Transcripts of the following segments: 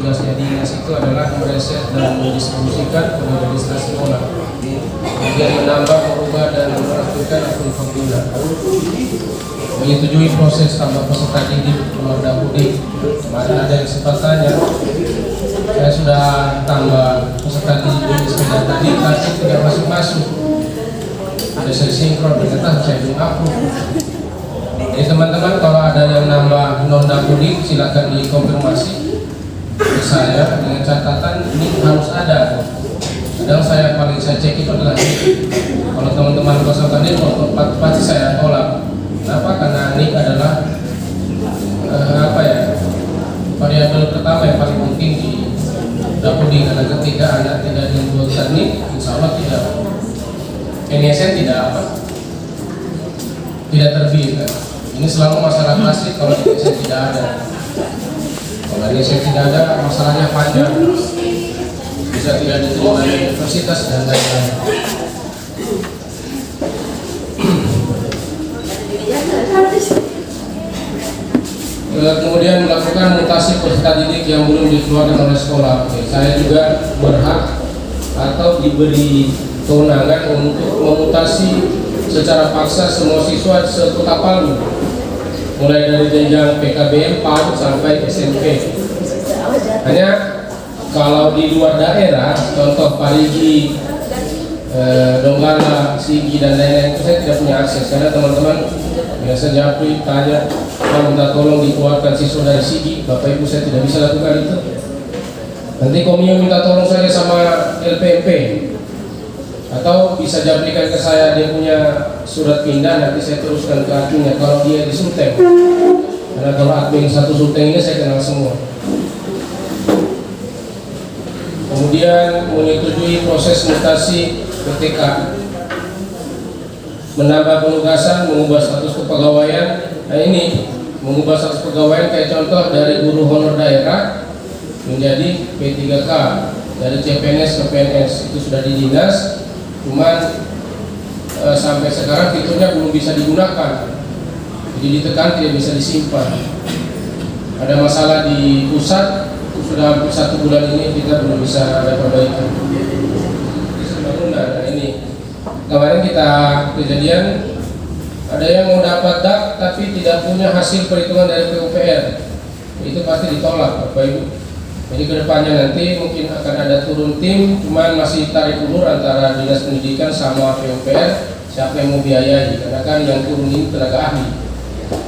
tugasnya dinas itu adalah mereset dan mendistribusikan kode registrasi sekolah, kemudian menambah, merubah dan mengaktifkan akun pengguna, menyetujui proses tambah peserta didik keluar Dapodik. Kemarin ada yang sempat tanya, saya sudah tambah peserta didik di sepeda tadi tapi tidak masuk-masuk, ada saya sinkron, ternyata saya belum upload. Jadi teman-teman, kalau ada yang nambah non Dapodik silakan dikonfirmasi ke saya dengan catatan ini harus ada. Kadang saya cek itu adalah kalau teman-teman kosongkan itu pasti saya tolak. Kenapa? Karena NIK adalah variabel pertama yang paling penting di Dapodik. Karena ketika anak tidak diinputkan NIK, insya Allah NISN tidak terbit. Ini selalu masalah klasik kalau NISN tidak ada. Kalau NISN tidak ada, masalahnya panjang, bisa tidak diterima di universitas dan lain-lain. Kemudian melakukan mutasi peserta didik yang belum dikeluarkan oleh sekolah. Saya juga berhak atau diberi kewenangan untuk memutasi secara paksa semua siswa sekota Palu, mulai dari jenjang PKBM, PAUD sampai SMP. Hanya kalau di luar daerah, contoh Parigi, Donggala, Sigi dan lain-lain, itu saya tidak punya akses karena teman-teman biasa japri tanya, "Pak, minta tolong dikeluarkan siswa dari Sigi." Bapak Ibu, saya tidak bisa lakukan itu. Nanti Komio minta tolong saya sama LPMP, atau bisa japrikan ke saya, dia punya surat pindah, nanti saya teruskan ke adminnya kalau dia di Sulteng. Karena kalau admin satu Sulteng ini saya kenal semua. Kemudian menyetujui proses mutasi PTK, menambah penugasan, mengubah status kepegawaian. Nah ini mengubah status kepegawaian kayak contoh dari guru honor daerah menjadi P3K, dari CPNS ke PNS, itu sudah di dinas. Cuman sampai sekarang fiturnya belum bisa digunakan, jadi ditekan tidak bisa disimpan. Ada masalah di pusat, itu sudah hampir 1 bulan ini kita belum bisa ada perbaikan. Nah, ini kemarin kita kejadian ada yang mau dapat DAP tapi tidak punya hasil perhitungan dari PUPR, itu pasti ditolak, Bapak Ibu. Jadi kedepannya nanti mungkin akan ada turun tim, cuman masih tarik ulur antara dinas pendidikan sama PUPR siapa yang mau biayai, karena kan yang turun ini tenaga ahli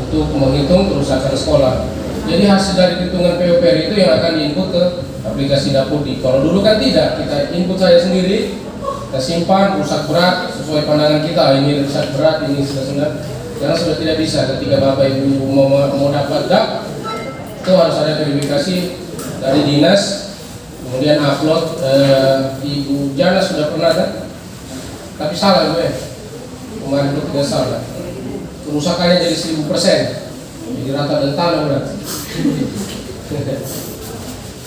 untuk menghitung kerusakan sekolah. Jadi hasil dari hitungan PUPR itu yang akan diinput ke aplikasi Dapodik. Kalau dulu kan tidak, kita input saya sendiri, kita simpan rusak berat sesuai pandangan kita, ini rusak berat, ini sudah. Karena sudah tidak bisa, ketika Bapak Ibu mau dapat DAP itu harus ada verifikasi dari dinas, kemudian upload. Ibu Jana sudah pernah kan? Tapi salah gue, kemarin itu tidak salah. Kerusakannya jadi 1000%, jadi rata dan tanah berarti.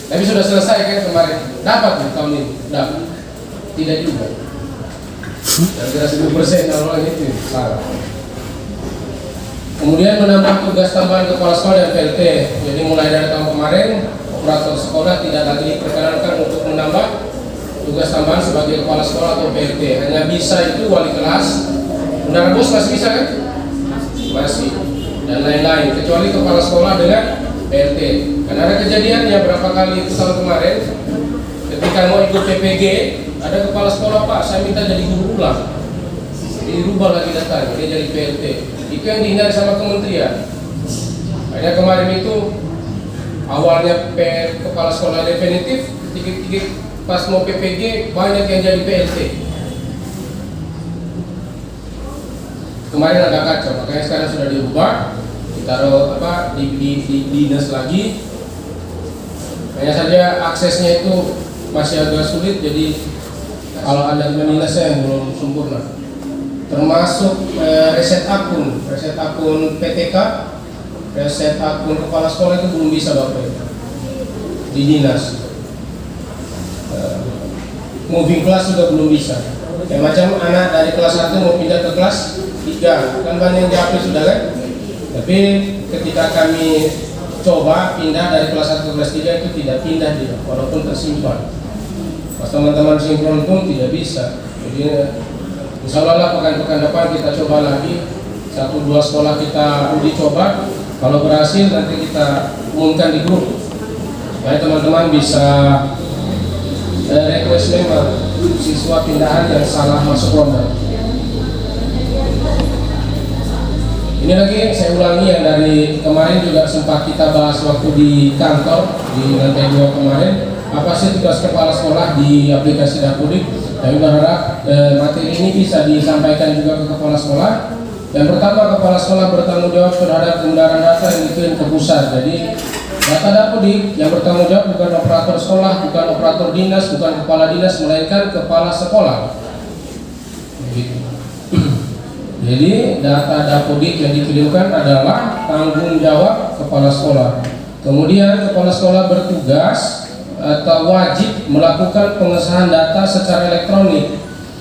Tapi sudah selesai kan kemarin? Dapat nih tahun ini? Dapat? Tidak juga. Kira-kira 10% orang itu salah. Kemudian menambah tugas tambahan kepala sekolah dan PLT. Jadi mulai dari tahun kemarin operator sekolah tidak lagi diperkenankan untuk menambah tugas tambahan sebagai kepala sekolah atau PLT. Hanya bisa itu wali kelas, bendahara bos masih bisa kan? Masih. Dan lain-lain, kecuali kepala sekolah dengan PLT. Karena ada kejadian yang berapa kali tahun kemarin, ketika mau ikut PPG, ada kepala sekolah, "Pak, saya minta jadi guru ulang." Dirubah lagi datanya, dia jadi PLT. Itu yang dihindari sama kementerian. Akhirnya kemarin itu awalnya kepala sekolah definitif, dikit-dikit pas mau PPG banyak yang jadi PLT. Kemarin agak kacau, makanya sekarang sudah dirubah, ditaruh di dinas lagi. Hanya saja aksesnya itu masih agak sulit, jadi kalau Anda menilai saya yang belum sempurna. Termasuk reset akun PTK, reset akun kepala sekolah itu belum bisa Bapak Ibu di dinas. Moving kelas juga belum bisa. Kayak macam anak dari kelas 1 mau pindah ke kelas 3, kan banyak yang diaplik sudah kan. Tapi ketika kami coba pindah dari kelas 1 ke kelas 3 itu tidak pindah dia, walaupun tersimpan. Pas teman-teman sinkron pun tidak bisa. Jadi insya Allah pekan-pekan depan kita coba lagi 1-2 sekolah kita uji coba. Kalau berhasil nanti kita umumkan di grup supaya teman-teman bisa request memang siswa pindahan yang salah masuk ronda. Ini lagi saya ulangi yang dari kemarin juga sempat kita bahas waktu di kantor di lantai 2 kemarin. Apa sih tugas kepala sekolah di aplikasi Dapodik? Kami berharap materi ini bisa disampaikan juga ke kepala sekolah. Yang pertama, kepala sekolah bertanggung jawab terhadap pemeliharaan data yang dikirim ke pusat. Jadi data Dapodik yang bertanggung jawab bukan operator sekolah, bukan operator dinas, bukan kepala dinas, melainkan kepala sekolah. Jadi data Dapodik yang dikirimkan adalah tanggung jawab kepala sekolah. Kemudian kepala sekolah bertugas atau wajib melakukan pengesahan data secara elektronik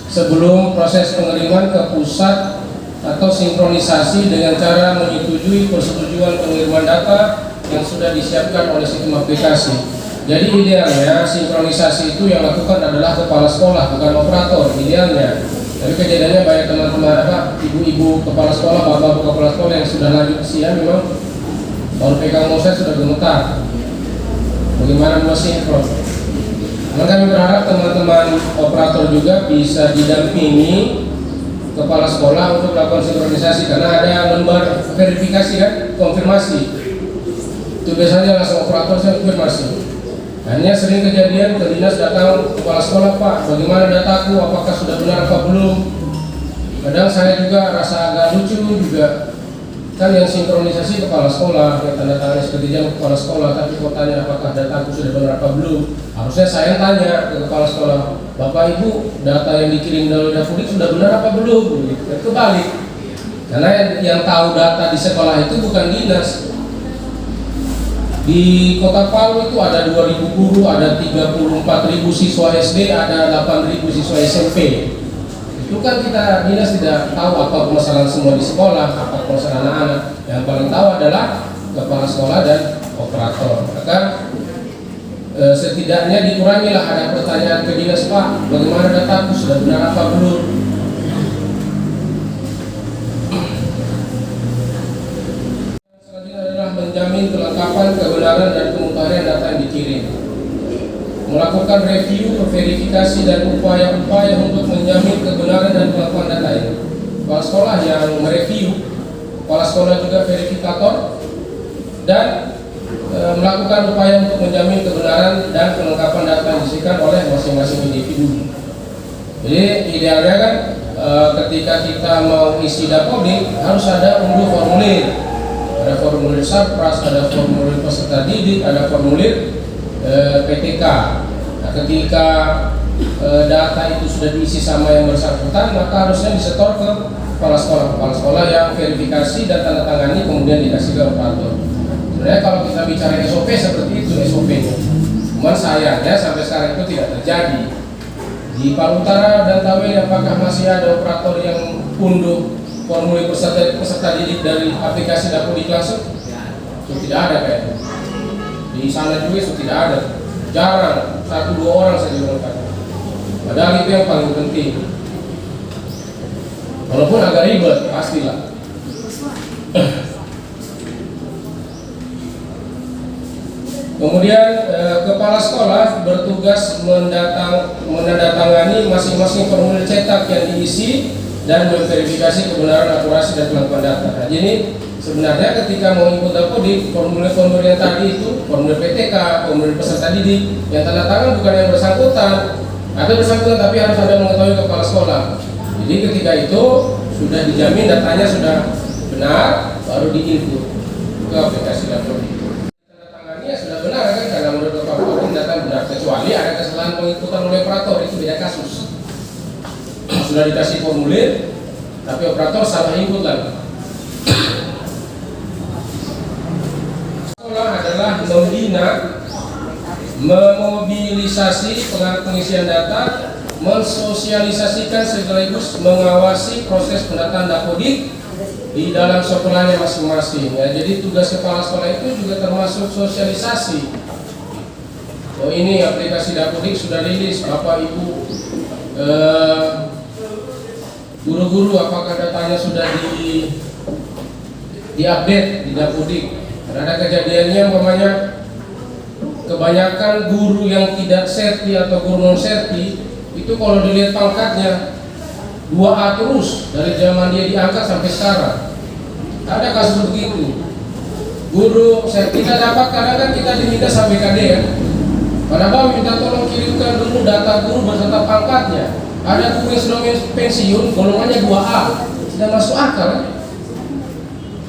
sebelum proses pengiriman ke pusat atau sinkronisasi dengan cara menyetujui persetujuan pengiriman data yang sudah disiapkan oleh sistem aplikasi. Jadi idealnya sinkronisasi itu yang lakukan adalah kepala sekolah, bukan operator idealnya. Tapi kejadiannya banyak teman-teman ibu-ibu kepala sekolah, bapak-bapak kepala sekolah yang sudah lanjut usia memang baru pegang mouse sudah gemetar. Bagaimana mau sinkron? Maka kami berharap teman-teman operator juga bisa didampingi kepala sekolah untuk melakukan sinkronisasi karena ada lembar verifikasi kan, konfirmasi. Itu biasanya langsung operator saya konfirmasi. Hanya sering kejadian ke dinas datang kepala sekolah, Pak, bagaimana dataku, apakah sudah benar apa belum? Kadang saya juga rasa agak lucu juga, kan yang sinkronisasi kepala sekolah, yang tanda tangan seperti jam kepala sekolah, tapi kok tanya apakah dataku sudah benar apa belum? Harusnya saya tanya ke kepala sekolah, Bapak Ibu, data yang dikirim dari Dapodik sudah benar apa belum? Kebalik, karena yang tahu data di sekolah itu bukan dinas. Di Kota Palu itu ada 2.000 guru, ada 34.000 siswa SD, ada 8.000 siswa SMP. Itu kan kita dinas tidak tahu apa permasalahan semua di sekolah, apa permasalahan anak-anak. Yang paling tahu adalah kepala sekolah dan operator. Maka setidaknya dikurangilah ada pertanyaan ke dinas, Pak, bagaimana dataku, sudah benar apa belum? Menjamin kelengkapan, kebenaran, dan kemutahiran data yang dikirim, melakukan review, verifikasi, dan upaya-upaya untuk menjamin kebenaran dan kelengkapan data ini. Kepala sekolah yang mereview, kepala sekolah juga verifikator, dan melakukan upaya untuk menjamin kebenaran dan kelengkapan data yang diisikan oleh masing-masing individu. Jadi idealnya kan ketika kita mau isi Dapodik harus ada unduh formulir. Ada formulir Sarpras, ada formulir peserta didik, ada formulir PTK. Nah, ketika data itu sudah diisi sama yang bersangkutan, maka harusnya disetor ke kepala sekolah yang verifikasi dan tanda tangani kemudian dikasih ke operator. Sebenarnya kalau kita bicara SOP seperti itu SOP-nya. Cuman sayangnya sampai sekarang itu tidak terjadi. Di Palu Utara dan Tawe apakah masih ada operator yang unduh formulir peserta didik dari aplikasi Dapodik langsung? Tidak ada kayaknya. Di sana juga tidak ada. Jarang, 1-2 orang saja melakukan. Padahal itu yang paling penting. Walaupun agak ribet, pastilah. Kemudian kepala sekolah bertugas menandatangani masing-masing formulir cetak yang diisi dan memverifikasi kebenaran, akurasi, dan kelengkapan data. Nah, jadi sebenarnya ketika mau ikut Dapodik, formulir-formulir yang tadi itu, formulir PTK, formulir peserta didik, yang tanda tangan bukan yang bersangkutan, ada bersangkutan tapi harus ada mengetahui kepala sekolah. Jadi ketika itu sudah dijamin datanya sudah benar, baru diinput ke aplikasi Dapodik. Tanda tangannya sudah benar kan, karena menurut operator data benar, kecuali ada kesalahan pengikutan oleh operator, itu beda kasus. Sudah dikasih formulir tapi operator salah input lagi. Sekolah adalah membina, memobilisasi pengisian data, mensosialisasikan sekaligus mengawasi proses pendataan Dapodik di dalam sekolahnya masing-masing. Ya, jadi tugas kepala sekolah itu juga termasuk sosialisasi. Oh, ini aplikasi Dapodik sudah rilis, Bapak Ibu guru-guru, apakah datanya sudah diupdate di Dapodik? Ada kejadiannya umpamanya kebanyakan guru yang tidak serti atau guru non serti itu kalau dilihat pangkatnya 2A terus dari zaman dia diangkat sampai sekarang. Ada kasus begitu. Guru kita dapat kadang kan kita diminta sampai KD ya. Padahal minta tolong kirimkan dulu data guru beserta pangkatnya. Ada guru yang sudah pensiun, golongannya 2A, sudah masuk akal ya?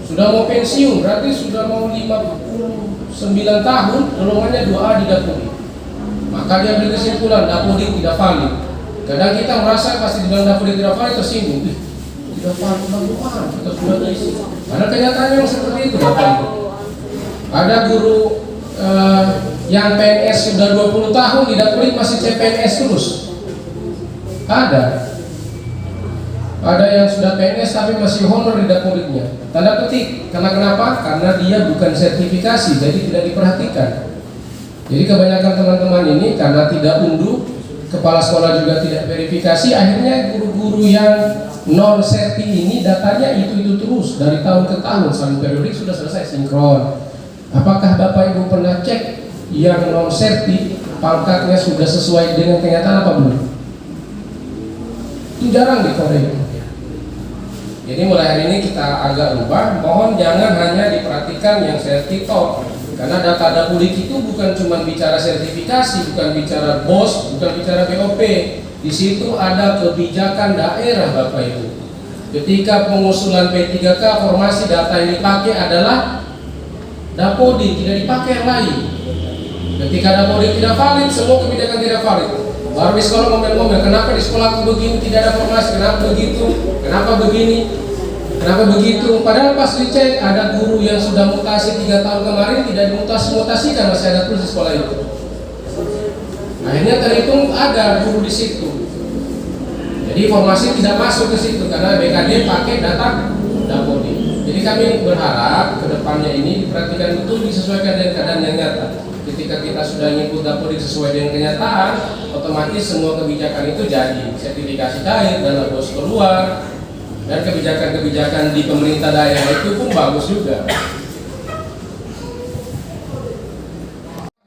Sudah mau pensiun, berarti sudah mau 59 tahun, golongannya 2A di Dapodik. Maka dia ambil kesimpulan, Dapodik tidak valid. Kadang kita merasa pasti dibilang Dapodik tidak valid, tersinggung. Tidak valid, bagaimana? Kita sudah isi. Padahal kenyataannya memang seperti itu, Bapak Ibu. Ada guru yang PNS sudah 20 tahun di Dapodik masih CPNS terus. Ada yang sudah PNS tapi masih honor di Dapodiknya. Tanda petik. Karena kenapa? Karena dia bukan sertifikasi, jadi tidak diperhatikan. Jadi kebanyakan teman-teman ini karena tidak unduh, kepala sekolah juga tidak verifikasi, akhirnya guru-guru yang non serti ini datanya itu terus dari tahun ke tahun, salin periodik sudah selesai sinkron. Apakah Bapak Ibu pernah cek yang non serti pangkatnya sudah sesuai dengan kenyataan apa belum? Itu jarang dikorek. Jadi mulai hari ini kita agak ubah, mohon jangan hanya diperhatikan yang sertifikat, karena data Dapodik itu bukan cuma bicara sertifikasi, bukan bicara BOS, bukan bicara BOP. Di situ ada kebijakan daerah, Bapak Ibu. Ketika pengusulan P3K, formasi data yang dipakai adalah Dapodik, tidak dipakai yang lain. Ketika Dapodik tidak valid, semua kebijakan tidak valid. Baru di sekolah ngomel-ngomel, kenapa di sekolah aku begini, tidak ada formasi, kenapa begitu, kenapa begini, kenapa begitu. Padahal pas dicek ada guru yang sudah mutasi 3 tahun kemarin tidak dimutasi-mutasikan, masih ada terus di sekolah itu. Akhirnya terhitung ada guru di situ. Jadi informasi tidak masuk ke situ karena BKD pakai data Dapodik. Jadi kami berharap kedepannya ini diperhatikan betul, disesuaikan dengan keadaan yang nyata. Ketika kita sudah nyebut Dapodik sesuai dengan kenyataan, otomatis semua kebijakan itu jadi sertifikasi cair dan bos keluar, dan kebijakan-kebijakan di pemerintah daerah itu pun bagus juga.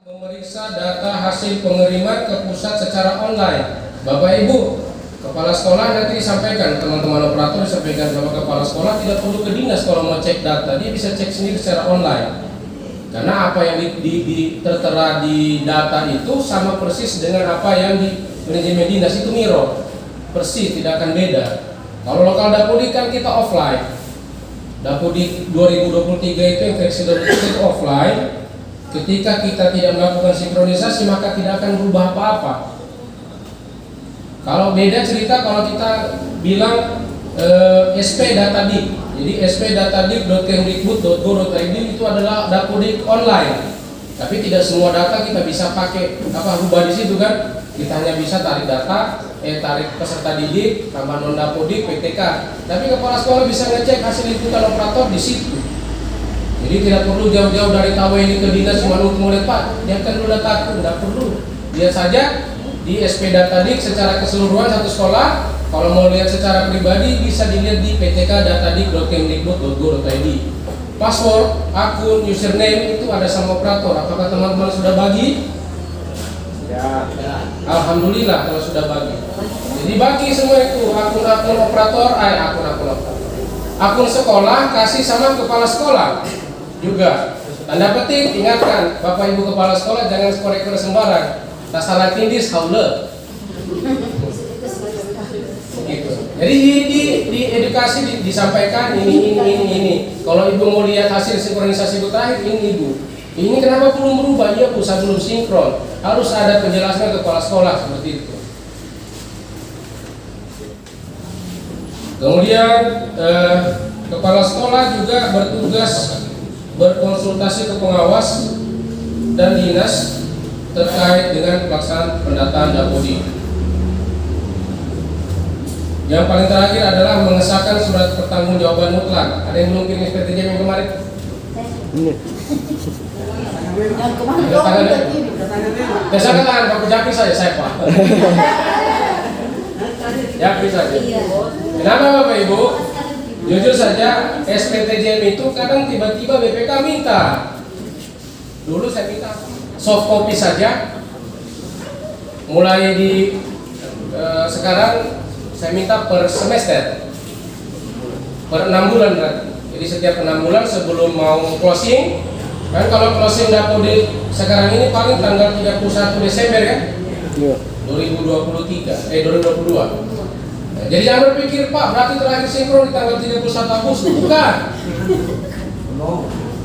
Memeriksa data hasil pengiriman ke pusat secara online. Bapak Ibu, kepala sekolah nanti disampaikan, teman-teman operator disampaikan sama kepala sekolah tidak perlu ke dinas kalau mau cek data, dia bisa cek sendiri secara online. Karena apa yang tertera di data itu sama persis dengan apa yang di manajemen dinas, itu mirror, persis, tidak akan beda. Kalau lokal Dapodik kan kita offline. Dapodik 2023 itu yang versi itu offline. Ketika kita tidak melakukan sinkronisasi maka tidak akan berubah apa-apa. Kalau beda cerita kalau kita bilang SP Datadik. Jadi sp.datadik.kemdikbud.go.id itu adalah Dapodik online. Tapi tidak semua data kita bisa pakai rubah di situ kan. Kita hanya bisa tarik data, tarik peserta didik, tambah non Dapodik, PTK. Tapi kepala sekolah bisa ngecek hasil liputan operator di situ. Jadi tidak perlu jauh-jauh dari TAW ini ke dinas cuma untuk melihat Pak, dia kan udah takut, tidak perlu. Lihat saja di SP Datadik secara keseluruhan satu sekolah. Kalau mau lihat secara pribadi bisa dilihat di ptk.datadik.kemdikbud.go.id. Password, akun, username itu ada sama operator. Apakah teman-teman sudah bagi? Ya. Alhamdulillah kalau sudah bagi. Jadi bagi semua itu akun-akun operator, akun sekolah kasih sama kepala sekolah juga. Tanda petik, ingatkan Bapak Ibu kepala sekolah jangan korek-korek sembarang. Tak salah tindis haula. Gitu. Jadi di edukasi disampaikan ini. Kalau ibu mau lihat hasil sinkronisasi ibu terakhir ini ibu. Ini kenapa belum berubah? Iya bu, saya belum sinkron. Harus ada penjelasan kepala sekolah seperti itu. Kemudian kepala sekolah juga bertugas berkonsultasi ke pengawas dan dinas terkait dengan pelaksanaan pendataan Dapodik. Yang paling terakhir adalah mengesahkan surat pertanggungjawaban mutlak. Ada yang belum kirim SPTJM yang kemarin? Yang kemarin Ada tangannya? Biasakan tangan Pak Japri saya Pak. Japri saja. Kenapa Bapak Ibu? Jujur saja SPTJM itu kadang tiba-tiba BPK minta. Dulu saya minta soft copy saja. Mulai di sekarang saya minta per semester, per 6 bulan berarti. Jadi setiap 6 bulan sebelum mau closing, kan kalau closing Dapodik sekarang ini paling tanggal 31 Desember kan? Iya. 2022. Nah, jadi jangan berpikir Pak, berarti terakhir sinkron di tanggal 31 Agustus. Bukan.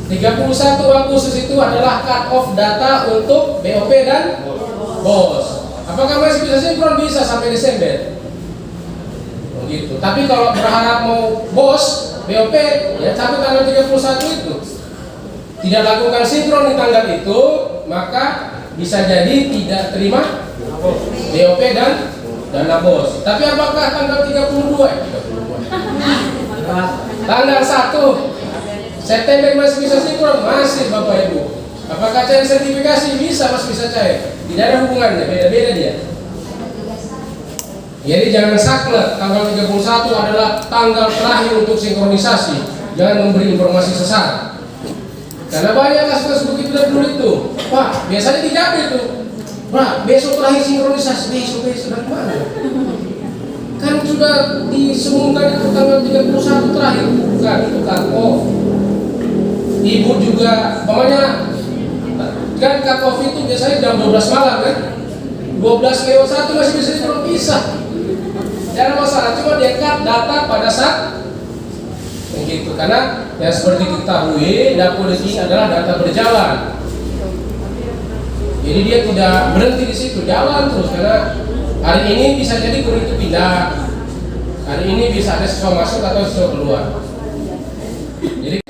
31 Agustus itu adalah cut off data untuk BOP dan BOS. Apakah masih bisa sinkron? Bisa sampai Desember. Gitu. Tapi kalau berharap mau BOS, BOP, ya sampai tanggal 31 itu tidak lakukan sinkron di tanggal itu, maka bisa jadi tidak terima BOP dan dana BOS. Tapi apakah tanggal 32? Tanggal 1 September masih bisa sinkron? Masih Bapak Ibu. Apakah cair sertifikasi? Bisa, masih bisa cair. Tidak ada hubungannya, beda-beda dia. Jadi jangan saklek tanggal 31 adalah tanggal terakhir untuk sinkronisasi. Jangan memberi informasi sesat. Karena banyak kasus-kasus begitu dan dulu itu. Pak, biasanya tidak itu. Pak, besok terakhir sinkronisasi. Besok dari mana? Kan sudah disemukan itu tanggal 31 terakhir. Bukan, itu cut off. Ibu juga, pokoknya kan cut off itu biasanya jam 12 malam kan? 12:01 masih bisa sinkron, bisa. Tidak ada masalah, cuma dia cut data pada saat begitu. Karena yang seperti diketahui Dapodik ini adalah data berjalan. Jadi dia tidak berhenti di situ, jalan terus. Karena hari ini bisa jadi guru itu pindah, hari ini bisa ada siswa masuk atau siswa keluar. Jadi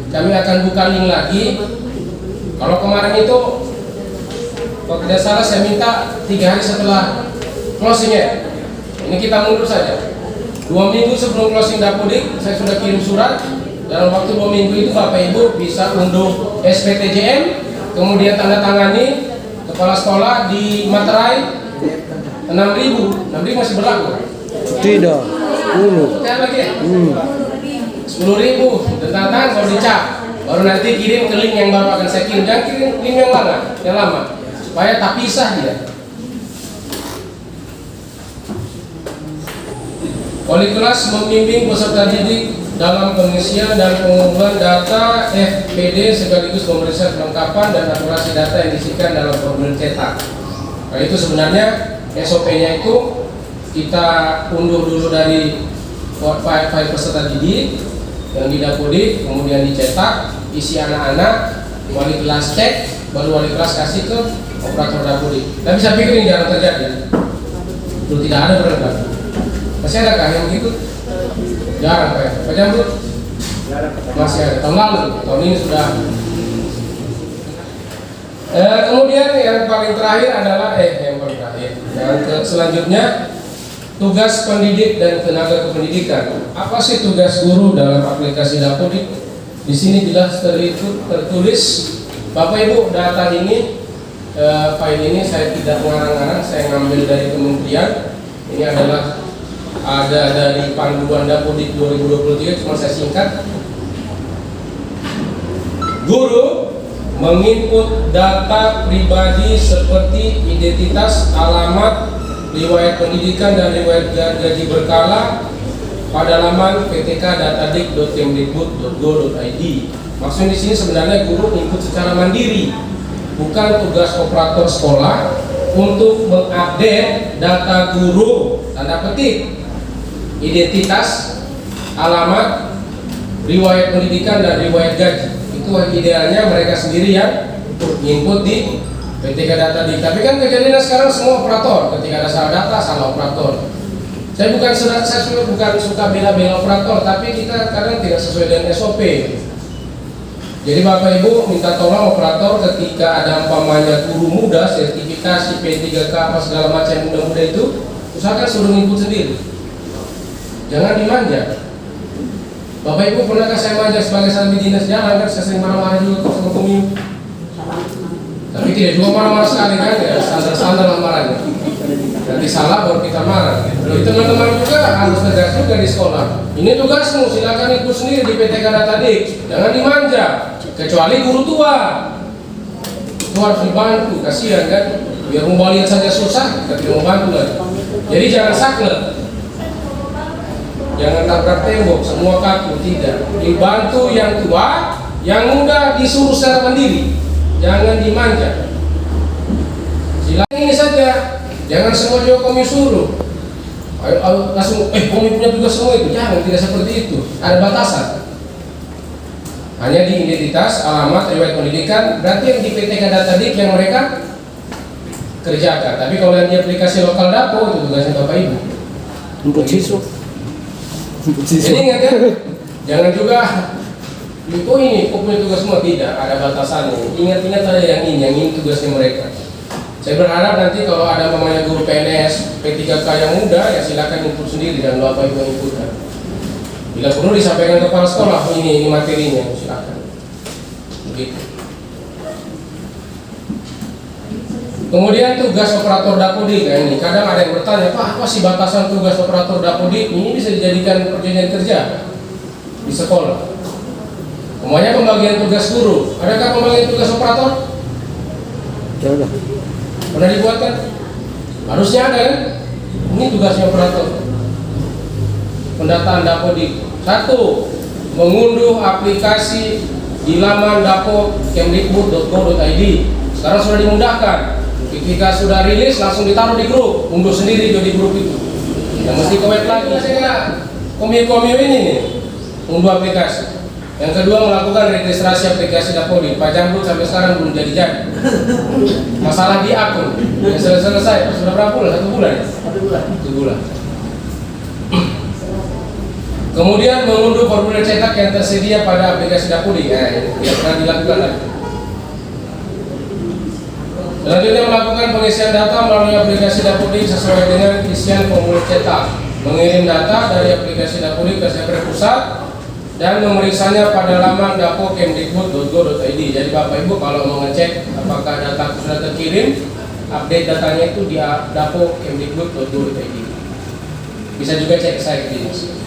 kami akan buka link lagi. Kalau kemarin itu, kalau tidak salah saya minta 3 hari setelah closingnya. Ini kita mundur saja. 2 minggu sebelum closing Dapodik, saya sudah kirim surat. Dalam waktu 2 minggu itu Bapak Ibu bisa unduh SPTJM, kemudian tanda tangani kepala sekolah di Materai 6.000. 6.000 masih berlaku? Tidak. 10. Tidak lagi ya? 10.000 dan tanda tangan baru dicap. Baru nanti kirim ke link yang baru akan saya kirim. Jangan kirim link yang lama, supaya tak pisah dia. Wali kelas membimbing peserta didik dalam pengisian dan pengumpulan data FPD sekaligus memeriksa kelengkapan dan akurasi data yang diisikan dalam formulir cetak. Nah, itu sebenarnya SOP-nya itu kita unduh dulu dari file peserta didik yang di Dapodik, kemudian dicetak, isi anak-anak, wali kelas cek, baru wali kelas kasih ke operator Dapodik. Tapi saya pikir ini jarang terjadi. Itu tidak ada berapa. Masih ada yang begitu? Jarang Pak ya? Pak Jamrut? Masih ada, tahun lalu, tahun ini sudah. Kemudian yang paling terakhir adalah yang selanjutnya tugas pendidik dan tenaga kependidikan. Apa sih tugas guru dalam aplikasi Dapodik? Di sini jelas tertulis. Bapak Ibu, data ini, file ini saya tidak ngarang-ngarang, saya ngambil dari kementerian. Ini adalah ada dari panduan Dapodik 2023, cuma saya singkat. Guru menginput data pribadi seperti identitas, alamat, riwayat pendidikan dan riwayat gaji berkala pada laman ptk.datadik.kemdikbud.go.id. Maksudnya di sini sebenarnya guru input secara mandiri, bukan tugas operator sekolah untuk mengupdate data guru, tanda petik, identitas, alamat, riwayat pendidikan dan riwayat gaji. Itu idealnya mereka sendiri yang input di PTK Datadik. Tapi kan kejadiannya sekarang semua operator, ketika ada salah data, salah operator. Saya bukan suka bela-bela operator, tapi kita kadang tidak sesuai dengan SOP. Jadi Bapak Ibu minta tolong operator ketika ada umpamanya guru muda, sertifikasi P3K apa segala macam muda-muda itu, usahakan suruh input sendiri. jangan dimanja. Bapak Ibu pernahkah saya manja sebagai sahabat dinas jalan kan, saya sering marah-marah juga ke sama komio. Tapi tidak juga marah-marah sekali kan, ya standar-standar lah marahnya. Nanti salah baru kita marah. Lalu teman-teman juga harus tegas juga di sekolah. Ini tugasmu, silakan ikut sendiri di PTK Data Dik. Jangan dimanja, kecuali guru tua. Itu harus dibantu, kasihan kan. Biar mau lihat saja susah, kita tidak mau bantu lagi. Jadi jangan saklek, jangan tabrak tembok, semua kaku, tidak. Dibantu yang tua, yang muda disuruh secara mandiri. Jangan dimanja. Silakan ini saja, jangan semua juga komi suruh. Ayo langsung, komi punya tugas semua itu. Jangan, tidak seperti itu. Ada batasan. Hanya di identitas, alamat, riwayat pendidikan, berarti yang di PTK Data Dik yang mereka kerjakan. Tapi kalau yang di aplikasi lokal Dapo itu tugasnya Bapak Ibu. Untuk siswa. Jadi ingat ya, jangan juga itu ini punya tugas semua, tidak ada batasannya. Ingat-ingat ada yang ini tugasnya mereka. Saya berharap nanti kalau ada namanya guru PNS P3K yang muda ya silakan input sendiri dan Bapak Ibu yang inputkan. Bila perlu disampaikan ke kepala sekolah, ini materinya, silakan. Begitu. Kemudian tugas operator Dapodik, ini kadang ada yang bertanya, Pak, apa sih batasan tugas operator Dapodik? Ini bisa dijadikan perjanjian kerja di sekolah. Semuanya pembagian tugas guru. Adakah pembagian tugas operator? Tidak. Pernah dibuatkan? Harusnya ada kan? Ini tugasnya operator. Pendataan Dapodik. 1. Mengunduh aplikasi di laman dapo.kemdikbud.go.id. Sekarang sudah dimudahkan. Ketika sudah rilis langsung ditaruh di grup, unduh sendiri jadi grup itu. Yang mesti kewet lagi. Saya komio ini nih, unduh aplikasi. Yang kedua melakukan registrasi aplikasi Dapodik. Pak Jambut sampai sekarang belum jadi. Masalah di akun. Yang selesai sudah berapa bulan? 1 bulan ya? 1 bulan. Kemudian mengunduh formulir cetak yang tersedia pada aplikasi Dapodik. Ini tidak pernah dilakukan lagi. Selanjutnya melakukan pengisian data melalui aplikasi Dapodik sesuai dengan isian formulir cetak, mengirim data dari aplikasi Dapodik ke server pusat dan memeriksanya pada laman dapo.kemdikbud.go.id. Jadi Bapak Ibu kalau mau ngecek apakah data sudah terkirim, update datanya itu di dapo.kemdikbud.go.id. Bisa juga cek site dinas.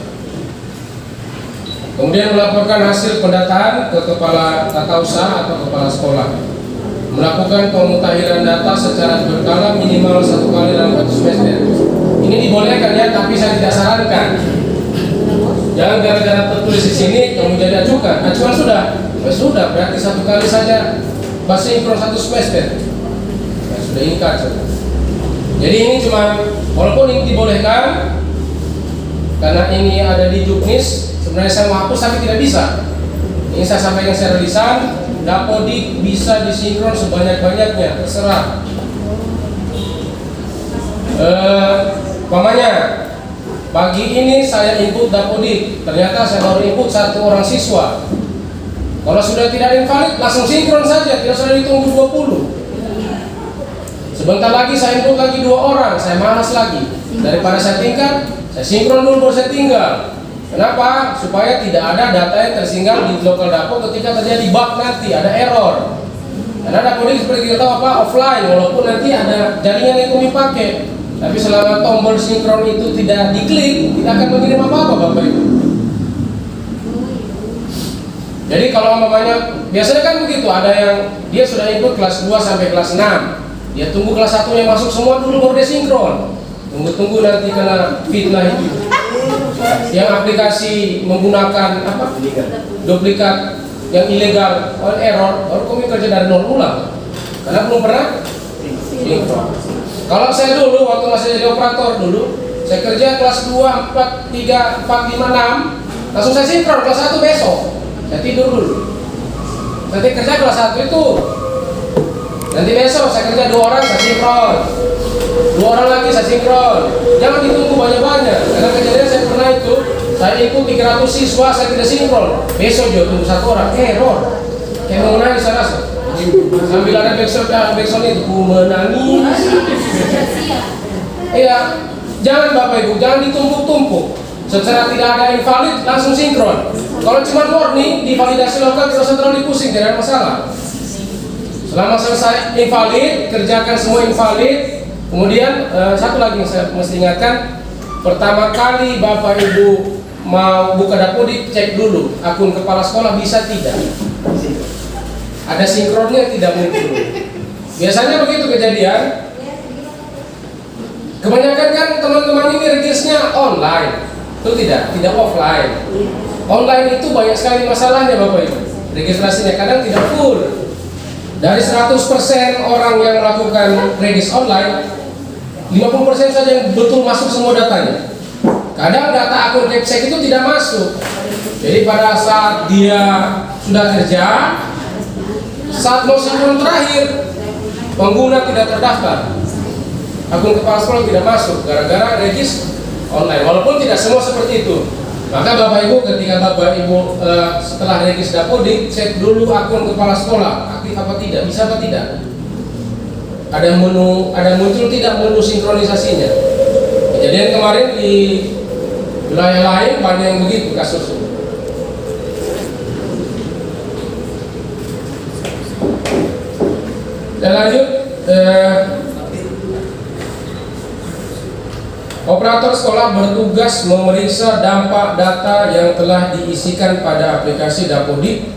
Kemudian melaporkan hasil pendataan ke kepala tata usaha atau kepala sekolah. Melakukan pemutakhiran data secara berkala minimal 1 kali dalam 1 semester. Ini dibolehkan ya, tapi saya tidak sarankan. Jangan gara-gara tertulis di sini kemudian ajukan. Acuan sudah, berarti 1 kali saja sinkron 1 semester. Ya, sudah ini kacau. Jadi ini cuma walaupun ini dibolehkan karena ini ada di Juknis, sebenarnya saya mau hapus tapi tidak bisa. Ini saya sampaikan secara lisan. Dapodik bisa disinkron sebanyak-banyaknya, terserah. Pamannya, pagi ini saya input Dapodik, ternyata saya baru input 1 orang siswa. Kalau sudah tidak invalid, langsung sinkron saja, tidak usah ditunggu 20. Sebentar lagi saya input lagi 2 orang, saya malas lagi. Daripada saya tingkat, saya sinkron dulu baru saya tinggal. Kenapa? Supaya tidak ada data yang tersinggal di lokal Dapo ketika terjadi bug nanti, ada error. Karena Dapodik seperti kita tahu apa offline, walaupun nanti ada jaringan yang kami pakai, tapi selama tombol sinkron itu tidak diklik, tidak akan mengirim apa-apa Bapak Ibu. Jadi kalau umpamanya, biasanya kan begitu, ada yang dia sudah input kelas 2 sampai kelas 6, dia tunggu kelas 1 yang masuk semua dulu baru dia sinkron. Tunggu-tunggu nanti kena fitnah itu. Yang aplikasi menggunakan apa? Duplikat yang ilegal, error, baru kami kerja dari nol ulang. Karena belum pernah sinkron. Kalau saya dulu waktu masih jadi operator dulu, saya kerja kelas 2, 4, 3, 4, 5, 6, langsung saya sinkron kelas 1 besok. Saya tidur dulu. Nanti kerja kelas 1 itu. Nanti besok saya kerja 2 orang saya sinkron. 2 orang lagi saya sinkron. Jangan ditunggu banyak-banyak. Karena kejadian saya pernah itu, saya ikut 300 siswa saya tidak sinkron. Besok juga tunggu 1 orang, error. Kayak mau menangis saya rasa. Sambil ada backsound itu, ku menangis. Iya, jangan Bapak Ibu, jangan ditumpuk-tumpuk. Secara tidak ada invalid langsung sinkron. Kalau cuma warning di validasi lokal tidak usah terlalu pusing, tidak ada masalah. Selama selesai invalid, kerjakan semua invalid. Kemudian satu lagi yang saya mesti ingatkan, pertama kali Bapak Ibu mau buka Dapodik, cek dulu akun kepala sekolah bisa tidak. Ada sinkronnya tidak muncul. Biasanya begitu kejadian. Kebanyakan kan teman-teman ini registrnya online, itu tidak offline. Online itu banyak sekali masalahnya Bapak Ibu. Registrasinya kadang tidak full. Dari 100% orang yang melakukan regis online, 50% saja yang betul masuk semua datanya. Kadang data akun Kepsek itu tidak masuk. Jadi pada saat dia sudah kerja, saat mau sinkron terakhir, pengguna tidak terdaftar. Akun kepala sekolah tidak masuk gara-gara regis online. Walaupun tidak semua seperti itu. Maka Bapak Ibu ketika Bapak Ibu setelah regis Dapodik, cek dulu akun kepala sekolah aktif apa tidak, bisa apa tidak. Ada muncul tidak menu sinkronisasinya. Kejadian kemarin di wilayah lain banyak yang begitu kasusnya. Dan lanjut, operator sekolah bertugas memeriksa dampak data yang telah diisikan pada aplikasi Dapodik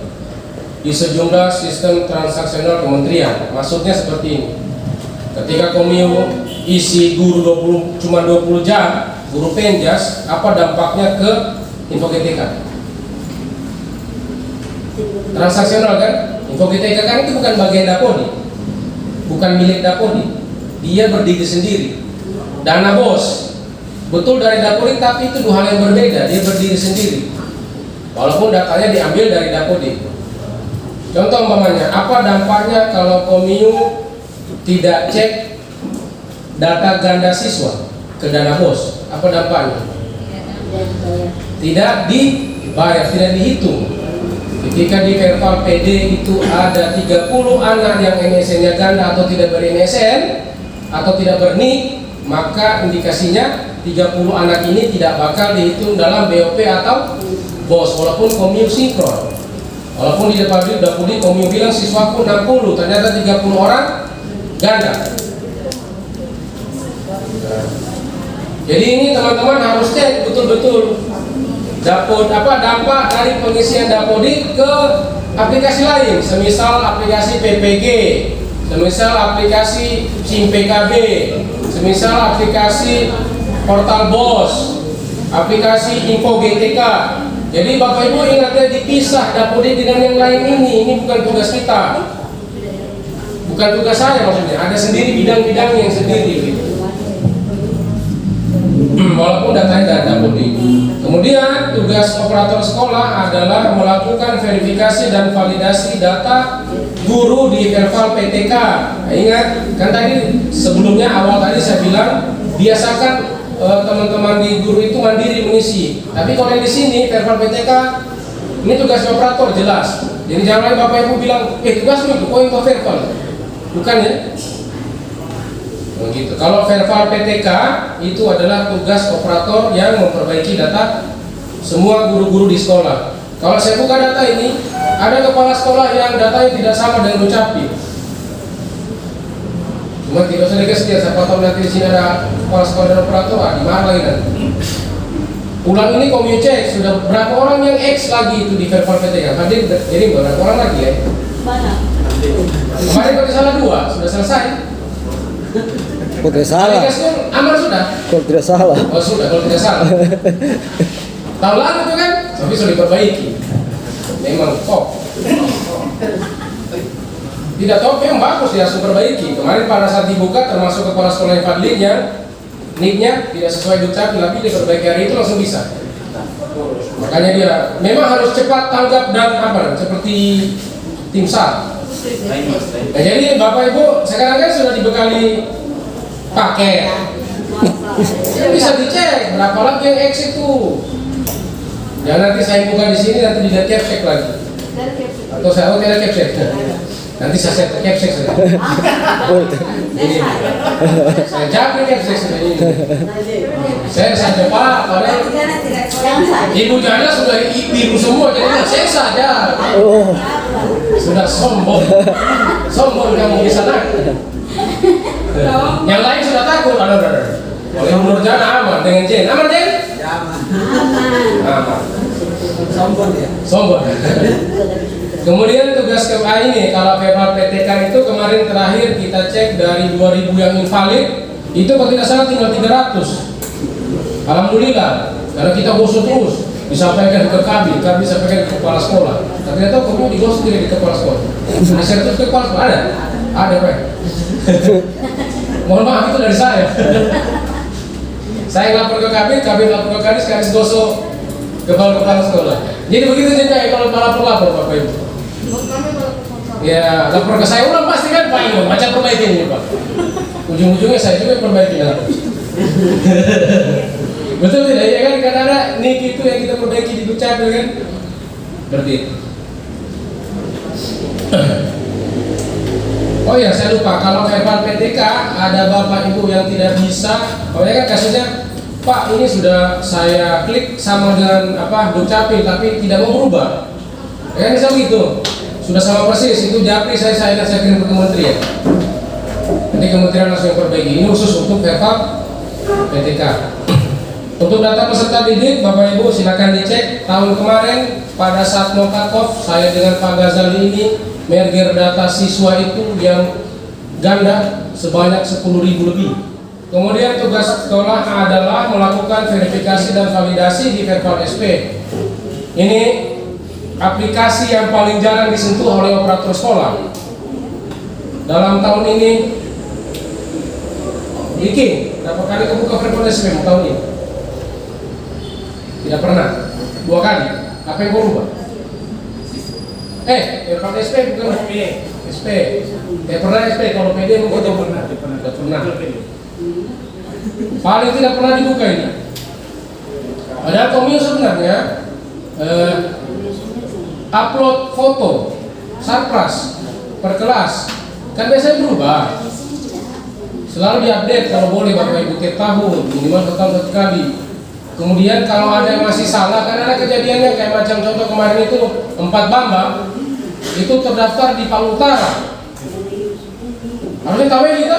di sejumlah sistem transaksional kementerian. Maksudnya seperti ini. Ketika Komio isi guru cuma 20 jam, guru penjas, apa dampaknya ke info GTK? Transaksional kan? Info GTK kan itu bukan bagian Dapodik, bukan milik Dapodik. Dia berdiri sendiri. Dana bos betul dari Dapodik, tapi itu dua hal yang berbeda. Dia berdiri sendiri walaupun datanya diambil dari Dapodik. Contoh umpamanya, apa dampaknya kalau Komio tidak cek data ganda siswa ke dana bos? Apa dampaknya? Tidak dibayar, tidak dihitung. Ketika di Verval PD itu ada 30 anak yang NSN-nya ganda atau tidak ber-NSN atau tidak bernik, maka indikasinya 30 anak ini tidak bakal dihitung dalam BOP atau BOS walaupun Komio sinkron. Walaupun di depan Dapodik Komio bilang siswaku 60, ternyata 30 orang ganda. Jadi ini teman-teman harus cek betul-betul dampak dari pengisian Dapodik ke aplikasi lain, semisal aplikasi PPG, semisal aplikasi SIM PKB, semisal aplikasi portal BOS, aplikasi info GTK. Jadi Bapak Ibu ingatnya dipisah Dapodik dengan yang lain ini bukan tugas kita, bukan tugas saya maksudnya. Ada sendiri bidang-bidang yang sendiri gitu. Walaupun datanya dari Dapodik. Kemudian tugas operator sekolah adalah melakukan verifikasi dan validasi data guru di Verval PTK. Nah, ingat kan tadi sebelumnya awal tadi saya bilang biasakan teman-teman di guru itu mandiri mengisi. Tapi kalau yang di sini Verval PTK ini tugas operator jelas. Jadi jangan Bapak Ibu bilang tugasmu itu info Verval. Bukan ya? Begitu. Kalau Verval PTK itu adalah tugas operator yang memperbaiki data semua guru-guru di sekolah. Kalau saya buka data ini, ada kepala sekolah yang datanya tidak sama dengan Dukcapil. Cuma tidak usah dikasih, siapa tahu nanti di sini ada kepala sekolah dan operator, dimarah lagi nanti. Ulang ini Komio cek sudah berapa orang yang X lagi itu di Verval PTK. Jadi berapa orang lagi ya? Banyak. Kemarin kalau salah 2 sudah selesai. Kok tidak salah? Aplikasinya aman sudah? Kok tidak salah? Oh sudah, kalau tidak salah. Tahun lalu itu kan, tapi sudah diperbaiki. Memang top. Tidak top, memang bagus ya, harus diperbaiki. Kemarin pada saat dibuka, termasuk kepala sekolah yang Fadlinya, nicknya tidak sesuai Dukcapil, tapi diperbaiki hari itu langsung bisa. Makanya dia memang harus cepat tanggap dan seperti tim SAR. Nah, jadi Bapak Ibu sekarang kan sudah dibekali paket. Ya, bisa dicek berapa lagi yang X itu. Ya nanti saya buka di sini nanti dilihat capsek lagi. Atau saya tidak capsek. Nanti saya capsek saja. Ini. Saya capek capsek saja ini. Saya saja Pak, padahal ibu janda sudah biru semua, jadi saya saja. Oh, Sudah sombong. Sombong kamu di sana. Yang lain sudah takut. Ada. Oleh Nurjana aman dengan Jen. Aman Jen? Aman. Sombong. Kemudian tugas ini kalau verbal PTK itu kemarin terakhir kita cek dari 2000 yang invalid itu kalau tidak salah tinggal 300. Alhamdulillah, karena kita gosok terus disampaikan ke kami disampaikan ke kepala sekolah. Tapi tidak tahu kamu digosok tidak di kepala sekolah. Ada sertifikat kepala sekolah ada Pak. Mohon maaf itu dari saya. Saya lapor ke kami lapor ke kami sekarang gosok kepala sekolah. Jadi begitu juga kalau lapor Bapak Ibu. Ya, lapor ke saya ulang pasti kan Pak Ibu, macam perbaikin ini Pak. Ujung-ujungnya saya juga perbaiki nanti. Betul tidak? Ya kan karena ada nik itu yang kita perbaiki di Dukcapil kan? Seperti itu. Oh ya, saya lupa kalau verbal PTK ada Bapak Ibu yang tidak bisa, ya kan kasusnya Pak ini sudah saya klik sama dengan Dukcapil tapi tidak mau berubah. Ya kan bisa begitu. Sudah sama persis itu japri saya kirim ke kementerian. Nanti kementerian langsung perbaiki. Ini khusus untuk verbal PTK. Untuk data peserta didik, Bapak Ibu silakan dicek. Tahun kemarin pada saat mau cut off, saya dengan Pak Ghazali ini merger data siswa itu yang ganda sebanyak 10.000 lebih. Kemudian tugas sekolah adalah melakukan verifikasi dan validasi di verbal SP. Ini aplikasi yang paling jarang disentuh oleh operator sekolah. Dalam tahun ini bikin berapa kali kebuka verbal SP tahun ini? Tidak pernah. 2 kali. Apa yang berubah? Verbal SP bukan PD. SP. Pernah SP kalau PD mungkin tidak pernah. Tidak pernah. Paling tidak pernah dibuka ini. Padahal Komio sebenarnya upload foto sarpras per kelas kan biasanya berubah, selalu diupdate kalau boleh Bapak Ibu tiap tahun minimal satu kali. Kemudian kalau ada yang masih salah, kan ada kejadiannya kayak macam contoh kemarin itu 4 Bambang itu terdaftar di Palu Utara, harusnya tahu ya kita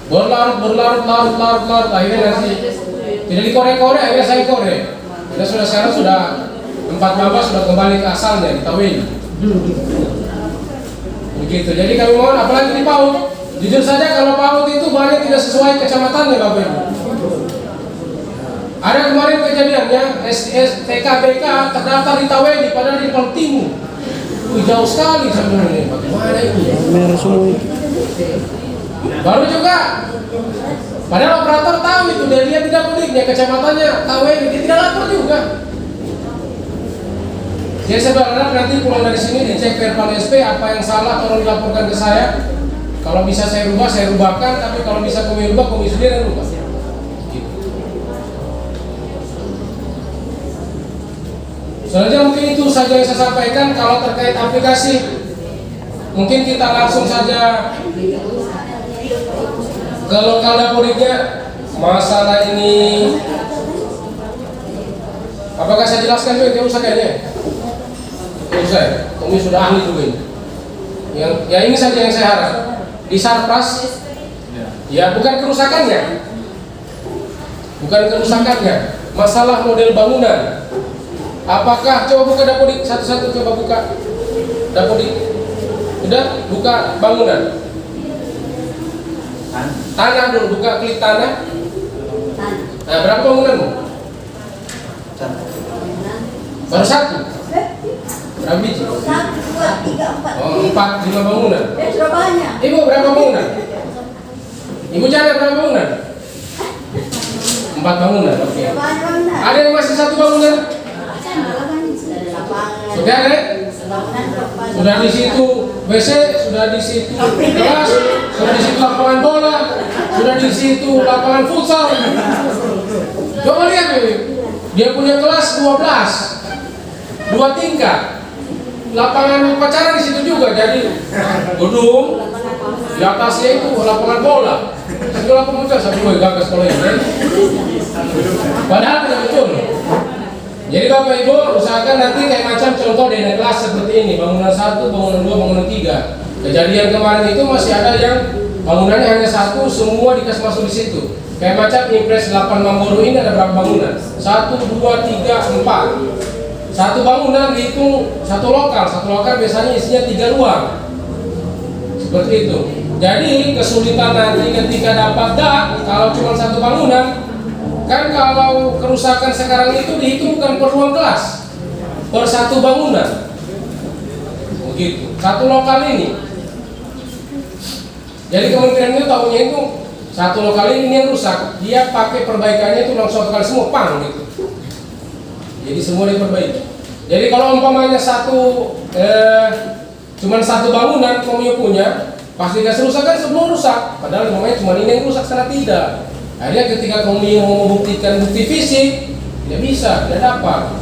berlarut akhirnya nanti tidak dikorek-korek, akhirnya saya korek. Kita sekarang sudah 4 Bambang sudah kembali ke asalnya di Taweli. Begitu. Jadi kami mohon apalagi di PAUD. Jujur saja kalau PAUD itu banyak tidak sesuai kecamatannya Bapak Ibu. Ada kemarin kejadiannya TKBK terdaftar di Taweli padahal di Palu Timur. Jauh sekali sebenarnya. Bagaimana itu? merah semua itu. Baru juga padahal operator tahu itu dia tidak pediknya kecamatannya Taweli, dia tidak lapor juga. Jadi saya berharap nanti pulang dari sini dicek verbal SP apa yang salah tolong dilaporkan ke saya. Kalau bisa saya rubah, saya rubahkan. Tapi kalau bisa kami rubah, kami sendiri yang rubah. Gitu. Selanjutnya mungkin itu saja yang saya sampaikan. Kalau terkait aplikasi, mungkin kita langsung saja ke lokal dapurnya. Masalah ini, apakah saya jelaskan juga? Tidak usah kayaknya. Kami sudah ahli juga ini. Yang ini saja yang saya harap di Sarpras, ya bukan kerusakannya, masalah model bangunan. Apakah coba buka dapodik satu-satu, coba buka dapodik, udah buka bangunan, tanah dulu, buka klik tanah. Nah berapa bangunanmu? Baru 1. Berapa biji? 1, 2, 3, 4. Oh, 4, 5 bangunan. Sudah banyak. Ibu berapa bangunan? Ibu jaga berapa bangunan? 4 bangunan. Oke. Ada yang masih 1 bangunan? Sudah ada? Sudah di situ WC, sudah di situ kelas, sudah di situ lapangan bola, sudah di situ lapangan futsal. Coba lihat ini. Dia punya kelas 12, 2 tingkat. lapangan upacara di situ juga, jadi gedung di atasnya itu lapangan bola. Itu lapangan bola sampai gue gagal sekolah ini. Padahal tidak betul. Jadi Bapak Ibu usahakan nanti kayak macam contoh DNA kelas seperti ini, bangunan 1, bangunan 2, bangunan 3. Kejadian kemarin itu masih ada yang bangunannya hanya 1, semua dikasih masuk di situ. Kayak macam Impres 8 Mamboro ini ada berapa bangunan? 1, 2, 3, 4. Satu bangunan dihitung satu lokal biasanya isinya 3 ruang. Seperti itu. Jadi kesulitan nanti ketika dapat dak, kalau cuma satu bangunan, kan kalau kerusakan sekarang itu dihitung bukan per ruang kelas, per satu bangunan. Begitu. Satu lokal ini. Jadi kementerian itu tahunya itu satu lokal ini yang rusak, dia pakai perbaikannya itu langsung kali semua pang gitu. Jadi semua diperbaiki. Jadi kalau umpamanya cuman satu bangunan kamu punya, pasti gas rusak kan semua rusak. Padahal umpamanya cuma ini yang rusak, sana tidak. Akhirnya ketika kamu mau membuktikan bukti fisik, tidak bisa, tidak dapat.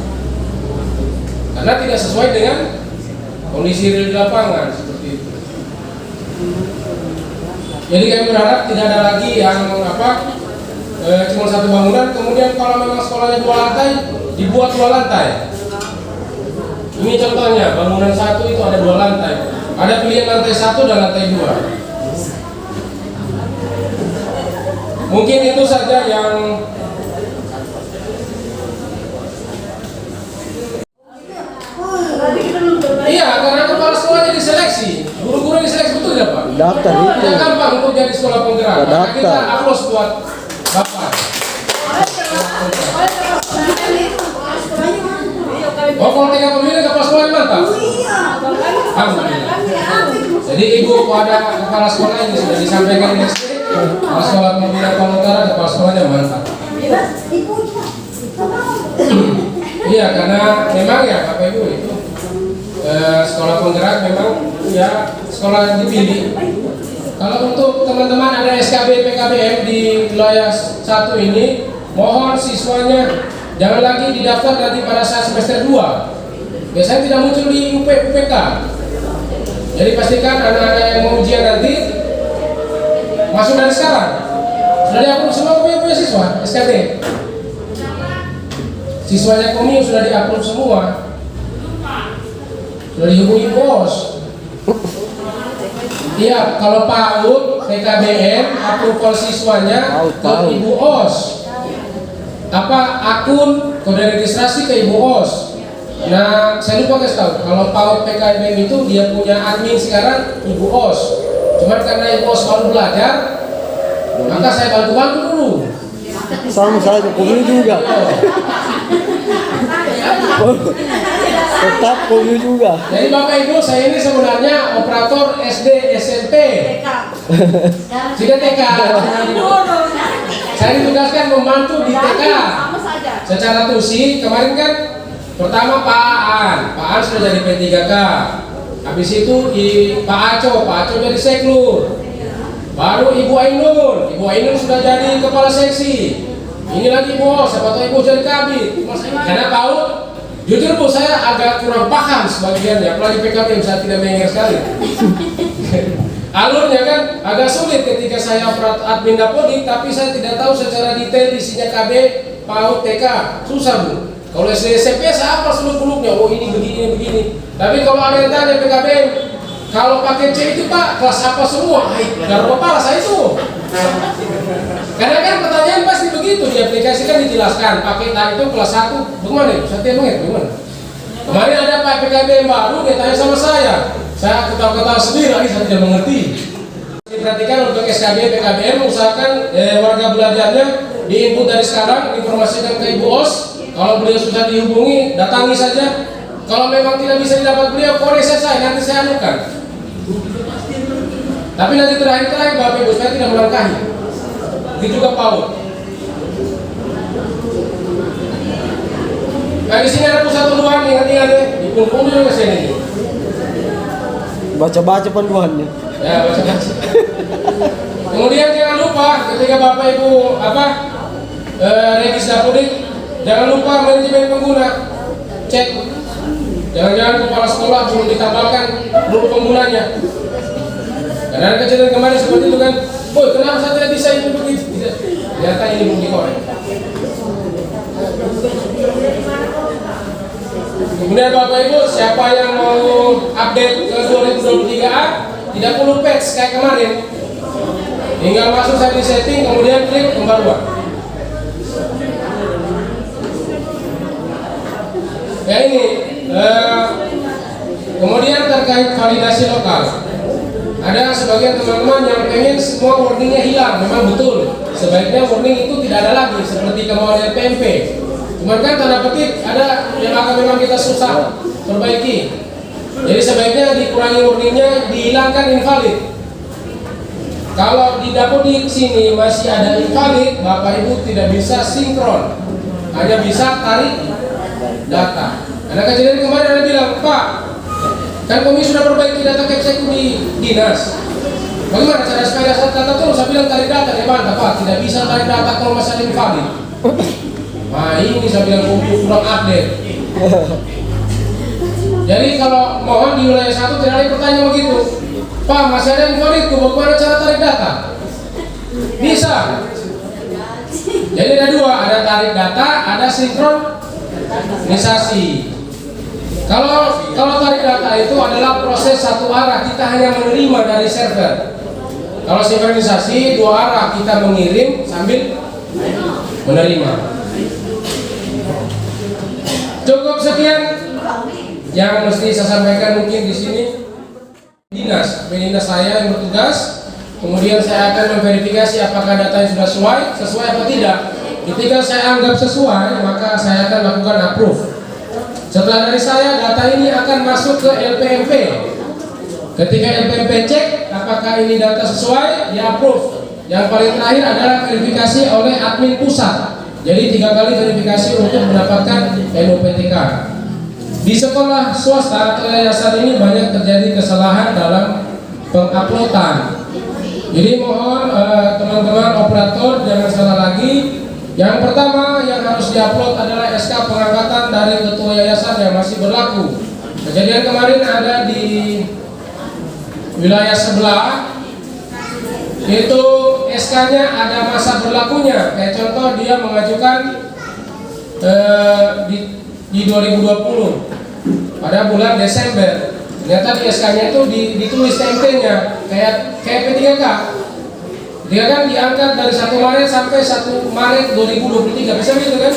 Karena tidak sesuai dengan kondisi real di lapangan seperti itu. Jadi kami berharap tidak ada lagi yang cuma satu bangunan, kemudian kalau memang sekolahnya 2 lantai, dibuat 2 lantai. Ini contohnya, bangunan 1 itu ada 2 lantai. Ada pilihan lantai 1 dan lantai 2. Mungkin itu saja yang iya, karena kepala sekolahnya diseleksi, guru-guru diseleksi, betul tidak Pak? Daftar itu. Tidak gampang untuk jadi sekolah penggerak. Maka kita aplaus buat Bapak. Oh, kalau 3 pemilih kepala sekolah yang mantap. Alhamdulillah. Jadi Ibu ada kepala sekolah ini sudah disampaikan di SD, kepala sekolah pembinaan Utara, kepala sekolahnya mantap. Iya, karena memang ya Bapak Ibu itu sekolah penggerak memang ya sekolah dipilih. Kalau untuk teman-teman ada SKB PKBM di wilayah 1 ini, mohon siswanya jangan lagi didaftar nanti pada saat semester 2. Biasanya tidak muncul di UPK. Jadi pastikan anak-anak yang mau ujian nanti masuk dari sekarang. Sudah di-upload semua punya siswa SKB. Siswanya Komi sudah di-upload semua. Sudah dihubungi bos. Iya, kalau PAUD, PKBM, approval siswanya ke Ibu OS. Akun kode registrasi ke Ibu OS. Nah, saya lupa kasih tahu, kalau PAUD PKBM itu dia punya admin sekarang Ibu OS. Cuman karena Ibu OS baru belajar, maka saya bantu-bantu dulu. Sama saya Komi juga. Tetap Komi juga. Jadi Bapak Ibu, saya ini sebenarnya operator SD SMP. Sudah TK. Saya ditugaskan membantu di TK. Secara tusi kemarin kan pertama Pak Aan sudah jadi P3K. Habis itu Pak Aco jadi Seklur. Baru Ibu Ainun sudah jadi kepala seksi. Ini lagi bos, siapa tahu Ibu jadi kabit. Karena tahu, jujur Bu, saya agak kurang paham sebagiannya, apalagi PKB saya tidak mengerti sekali. Alurnya kan agak sulit ketika saya admin Dapodik, tapi saya tidak tahu secara detail isinya KB, PAUD, TK, susah Bu. Kalau SMP saya apa seluk-beluknya, oh ini begini. Tapi kalau ada yang tanya PKB, kalau pakai C itu Pak, kelas apa semua? Gak kepala saya itu. Karena kan pertanyaan pasti begitu, di aplikasi kan dijelaskan, pakai tadi itu kelas 1, bagaimana itu? Saya tidak mengerti, bagaimana? Kemarin ada Pak PKB yang baru, dia tanya sama saya ketawa-ketawa sendiri, lagi saya tidak mengerti. Diperhatikan untuk SKB, PKBM, usahakan warga belajarnya diinput dari sekarang, informasikan ke Ibu OS. Kalau beliau sudah dihubungi, datangi saja. Kalau memang tidak bisa didapat beliau, koreksi saya, nanti saya anukan. Tapi nanti terakhir Bapak Ibu, saya tidak melangkahi. Begitu juga PAUD. Nah di sini ada pusat panduan, ingat-ingat deh, dikumpul dulu ke sini. Baca-baca panduannya. Ya, baca-baca. Kemudian jangan lupa ketika Bapak Ibu regis Dapodik, jangan lupa manajemen pengguna. Cek Jangan-jangan kepala sekolah belum ditambahkan belum pembulanya. Karena ada kejadian kemarin seperti itu kan, boy kenapa saya tidak bisa ini begitu? Tidak, ternyata ini belum dikorek. Kemudian Bapak Ibu, siapa yang mau update ke 2023A, tidak perlu patch kayak kemarin. Tinggal masuk saja di setting, kemudian klik pembaruan. Ya ini, kemudian terkait validasi lokal. Ada sebagian teman-teman yang pengen semua warningnya hilang. Memang betul, sebaiknya warning itu tidak ada lagi seperti kemauan LPMP. Cuman kan tanda petik ada yang akan memang kita susah perbaiki. Jadi sebaiknya dikurangi warningnya, dihilangkan invalid. Kalau di Dapodik sini masih ada invalid, Bapak Ibu tidak bisa sinkron, hanya bisa tarik data. Karena kejadian kemarin ada bilang, Pak, kan kami sudah perbaiki data capsek di dinas. Bagaimana cara supaya data terus? Saya bilang tarik data, dia bantah, Pak, tidak bisa tarik data kalau masih ada invalid. Nah ini saya bilang kurang update. Jadi kalau mohon di wilayah 1 tidak ada pertanyaan begitu, Pak masih ada invalid, bagaimana cara tarik data? Bisa. Jadi ada dua, ada tarik data, ada sinkronisasi. Kalau tarik data itu adalah proses satu arah, kita hanya menerima dari server. Kalau sinkronisasi dua arah, kita mengirim sambil menerima. Cukup sekian yang mesti saya sampaikan mungkin di sini. Dinas saya yang bertugas, kemudian saya akan memverifikasi apakah data yang sudah sesuai atau tidak. Ketika saya anggap sesuai, maka saya akan lakukan approve. Setelah dari saya, data ini akan masuk ke LPMP. Ketika LPMP cek apakah ini data sesuai, dia approve. Yang paling terakhir adalah verifikasi oleh admin pusat. Jadi 3 kali verifikasi untuk mendapatkan NUPTK. Di sekolah swasta atau yayasan ini banyak terjadi kesalahan dalam penguploadan. Jadi mohon teman-teman operator jangan salah lagi. Yang pertama yang harus diupload adalah SK pengangkatan dari ketua yayasan yang masih berlaku. Kejadian kemarin ada di wilayah sebelah, itu SK-nya ada masa berlakunya. Kayak contoh dia mengajukan di 2020 pada bulan Desember. Ternyata di SK-nya itu ditulis template-nya kayak P3K. Dia kan diangkat dari 1 Maret sampai 1 Maret 2023. Bisa gitu kan?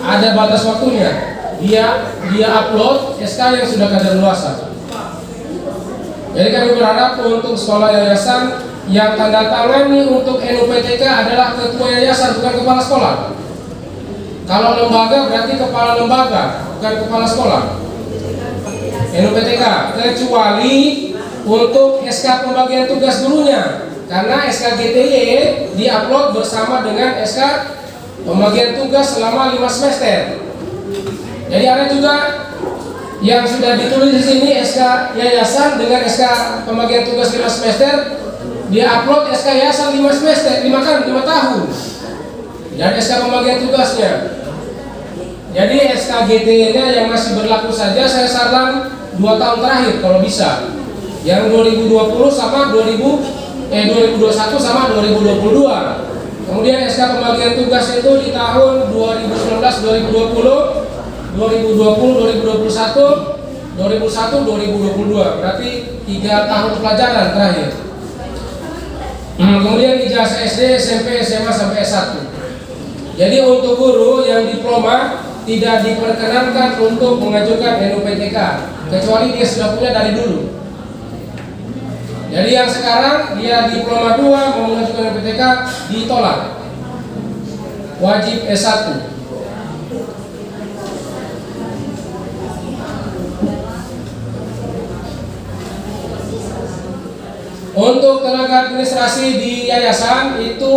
Ada batas waktunya. Dia upload SK yang sudah kadaluarsa. Jadi kami berharap untuk sekolah yayasan yang tanda tangani untuk NUPTK adalah ketua yayasan, bukan kepala sekolah. Kalau lembaga berarti kepala lembaga, bukan kepala sekolah. NUPTK kecuali untuk SK pembagian tugas gurunya, karena SK GTY diupload bersama dengan SK pembagian tugas selama 5 semester. Jadi ada juga yang sudah ditulis di sini SK yayasan dengan SK pembagian tugas 5 semester, dia upload SK yayasan 5 semester, 5 tahun. Dan SK pembagian tugasnya. Jadi SK GT-nya yang masih berlaku saja saya saran 2 tahun terakhir kalau bisa. Yang 2020 sama 2021 sama 2022. Kemudian SK pembagian tugas itu di tahun 2019, 2020, 2020, 2021, 2022. Berarti 3 tahun pelajaran terakhir. Kemudian ijazah SD, SMP, SMA sampai S1. Jadi untuk guru yang diploma tidak diperkenankan untuk mengajukan NUPTK kecuali dia sudah punya dari dulu. Jadi yang sekarang dia diploma 2 mau mengajukan NUPTK ditolak. Wajib S1. Untuk tenaga administrasi di yayasan itu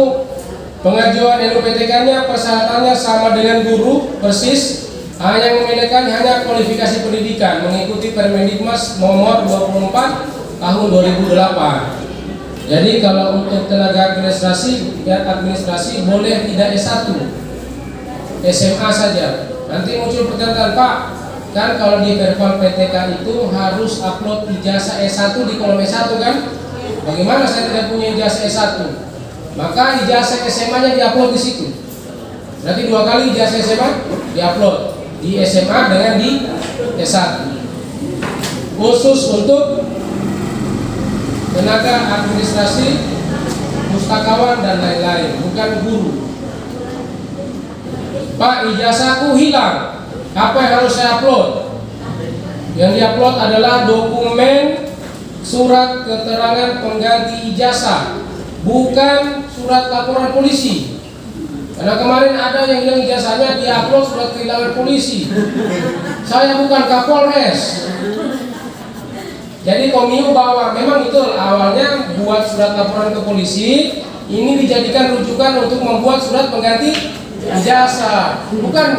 pengajuan NUPTK-nya persyaratannya sama dengan guru persis, yang membedakan hanya kualifikasi pendidikan mengikuti Permendikmas nomor 24 tahun 2008. Jadi kalau untuk tenaga administrasi boleh tidak S1, SMA saja. Nanti muncul pertanyaan, Pak, kan kalau di verbal PTK itu harus upload ijazah S1 di kolom S1 kan? Bagaimana saya tidak punya ijazah S1? Maka ijazah SMA-nya diupload di situ. Berarti 2 kali ijazah SMA diupload di SMA dengan di S1. Khusus untuk tenaga administrasi, pustakawan dan lain-lain, bukan guru. Pak, ijazahku hilang. Apa yang harus saya upload? Yang diupload adalah dokumen surat keterangan pengganti ijazah, bukan surat laporan polisi. Karena kemarin ada yang bilang ijazahnya diupload surat kehilangan polisi. Saya bukan Kapolres. Jadi Kominfo bahwa memang itu awalnya buat surat laporan ke polisi, ini dijadikan rujukan untuk membuat surat pengganti ijazah, bukan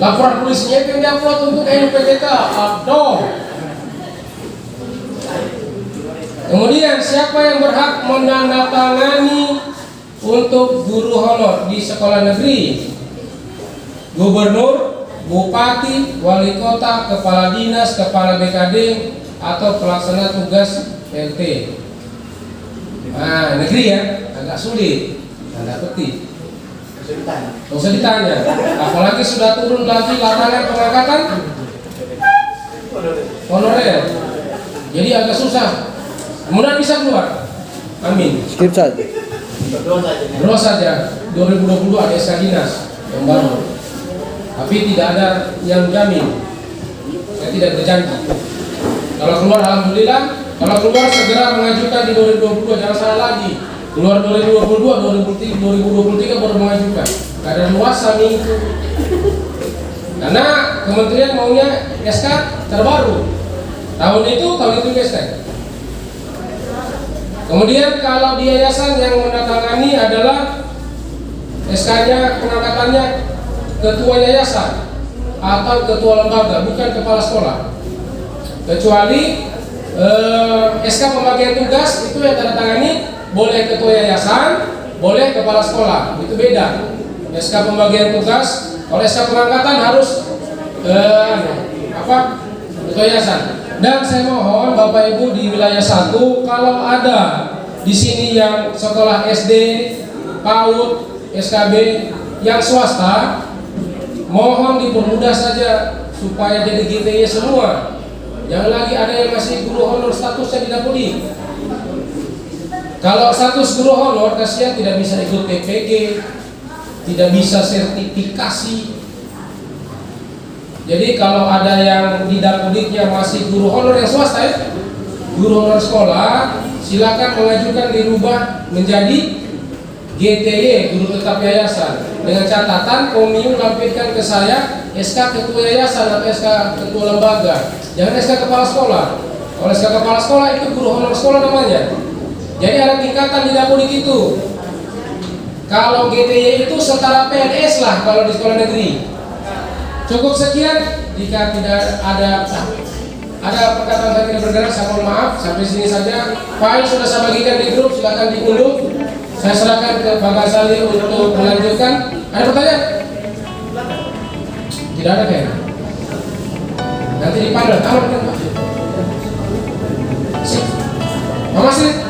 laporan polisinya itu yang diupload untuk NUPTK. Abdoh. Kemudian siapa yang berhak menandatangani untuk guru honor di sekolah negeri? Gubernur, bupati, wali kota, kepala dinas, kepala BKD, atau pelaksana tugas PLT. Nah, negeri ya, agak sulit, tanda petik. Tidak usah ditanya. Apalagi sudah turun lagi larangan pengangkatan honorer. Jadi agak susah. Kemudian bisa keluar. Amin. Skip saja. Terus saja 2020 ada SK dinas yang baru. Tapi tidak ada yang jamin. Saya tidak berjanji. Kalau keluar alhamdulillah, kalau keluar segera mengajukan di 2022, jangan salah lagi. Keluar 2022, 2023 baru mengajukan. Keadaan luas kami itu. Karena kementerian maunya SK terbaru. Tahun itu SK. Kemudian kalau di yayasan yang mendatangani adalah SK-nya pengangkatannya ketua yayasan atau ketua lembaga, bukan kepala sekolah. Kecuali SK pembagian tugas itu yang tanda tangani boleh ketua yayasan, boleh kepala sekolah, itu beda. SK pembagian tugas, kalau SK pengangkatan harus ketua yayasan. Dan saya mohon Bapak Ibu di wilayah 1, kalau ada di sini yang sekolah SD, PAUD, SKB yang swasta, mohon dipermudah saja supaya jadi GTY semua. Jangan lagi ada yang masih guru honor statusnya tidak boleh. Kalau status guru honor, kasihan tidak bisa ikut PPG, tidak bisa sertifikasi. Jadi kalau ada yang di Dapudiknya masih guru honor yang swasta ya, guru honor sekolah, silakan mengajukan dirubah menjadi GTY, guru tetap yayasan. Dengan catatan Kominfo lampirkan ke saya SK ketua yayasan atau SK ketua lembaga. Jangan SK kepala sekolah. Kalau SK kepala sekolah itu guru honor sekolah namanya. Jadi ada tingkatan di Dapudik itu. Kalau GTY itu setara PNS lah kalau di sekolah negeri. Cukup sekian. Jika tidak ada perkataan saya tidak bergerak, saya mohon maaf. Sampai sini saja. File sudah saya bagikan di grup, silakan diunduh. Saya serahkan ke Pak Ghazali untuk melanjutkan. Ada pertanyaan? Tidak ada kayaknya. Nanti dipanggil. Sip. Mama sih.